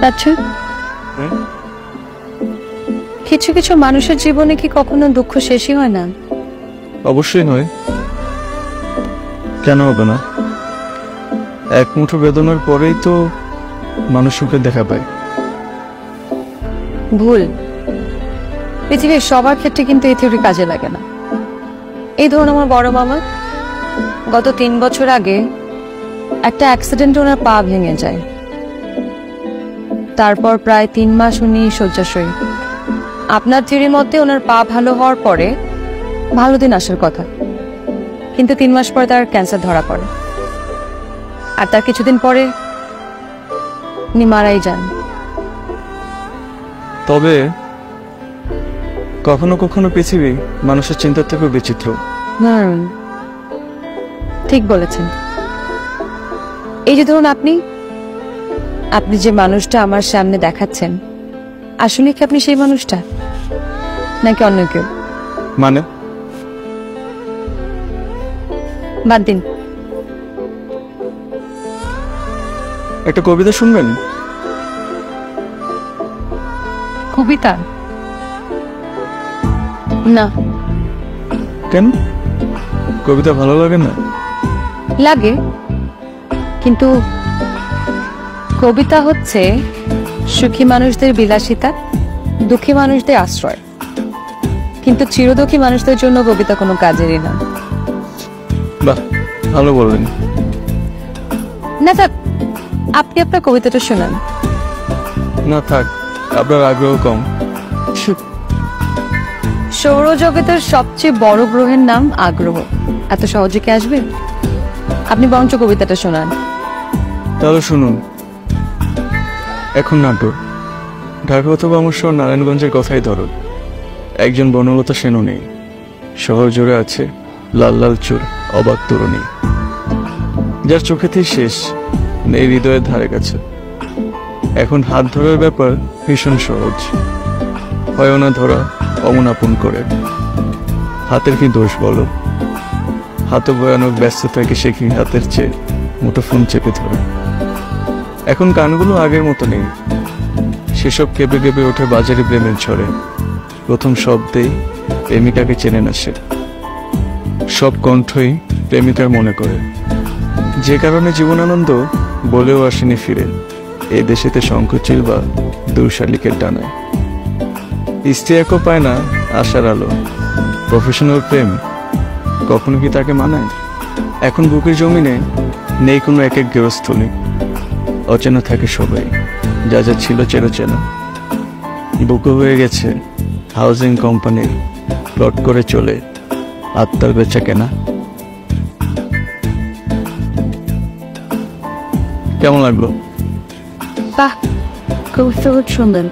আচ্ছা, কিছু কিছু মানুষের জীবনে কি কখনো দুঃখ শেষই হয় না? অবশ্যই নয়, কেন হবে না? এক মুঠো বেদনার পরেই তো মানুষ সুখে দেখা পায়। ভুল। পৃথিবীর সবার ক্ষেত্রে কিন্তু এই থিওরি কাজে লাগে না। এই ধরুন আমার বড় মামা গত 3 বছর আগে একটা অ্যাক্সিডেন্টে ওনার পা ভেঙে যায়। তারপর প্রায় 3 মাস উনি শয্যাশয়ী। আপনার থিওরির মতে ওনার পা ভালো হওয়ার পরে ভালো দিন আসার কথা, কিন্তু 3 মাস পরে তার ক্যান্সার ধরা পড়ে, আর তার কিছুদিন পরে উনি মারাই যান। তবে কখনো কখনো পৃথিবী মানুষের চিন্তার থেকেও বিচিত্র। ঠিক বলেছেন। এই যে ধরুন আপনি আপনি যে মানুষটা আমার সামনে দেখাচ্ছেন, আসলে কি আপনি সেই মানুষটা নাকি অন্য কেউ? মানে বাদ দিন। একটা কবিতা শুনবেন? কবিতা? না। কেন? কবিতা ভালো লাগে না? লাগে, কিন্তু কবিতা হচ্ছে সুখী মানুষদের বিলাসিতা, দুঃখী মানুষদের আশ্রয়, কিন্তু চিরদুঃখী মানুষদের জন্য কবিতা কোনো কাজেরই না। বাহ, ভালো বললেন। না থাক, আপনি আপনার কবিতাটা শোনান। না থাক, আপনার আগ্রহ কম। সৌরজগতের সবচেয়ে বড় গ্রহের নাম আগ্রহ। এত সহজে কি আসবে? আপনি বরঞ্চ কবিতাটা শোনান। তাহলে শুনুন। এখন নাটোর, ঢাকা অথবা আমার শহর নারায়ণগঞ্জের কথাই ধরো। একজন বনলতা সেনও নেই, শহর জুড়ে আছে লাল লাল চুর অবাক তরুণী, যার চোখেতেই শেষ, নেই হৃদয়ের ধারে কাছে। এখন হাত ধরার ব্যাপার ভীষণ সহজ, হয় না ধরা অমন আপন করে। হাতের কি দোষ বলো? হাতে ভয়ানক ব্যস্ত থাকে সে কি হাতের চেয়ে মুঠোফোন চেপে ধরে। এখন গানগুলো আগের মতো নেই, সেসব কেঁপে কেঁপে ওঠে বাজারে প্রেমের ঝড়ে। প্রথম শব্দেই প্রেমিকাকে চেনে না সে, সব কণ্ঠই প্রেমিকার মনে করে। যে কারণে জীবনানন্দ বলেও আসেনি ফিরে, এই দেশেতে সংকোচিল বা দূর শালিকের টানায়। স্ত্রী একও পায় না আশার আলো, প্রফেশনাল প্রেম কখনো কি তাকে মানায়? এখন বুকের জমিনে নেই কোনো এক এক গৃহস্থলী, অচেনা থাকে সবাই, যা যা ছিল চেনা। বুকে হয়ে গেছে হাউজিং কোম্পানি, প্লট করে চলে আত্মার বেচা কেনা। কেমন লাগলো? বাহ, খুব সুন্দর।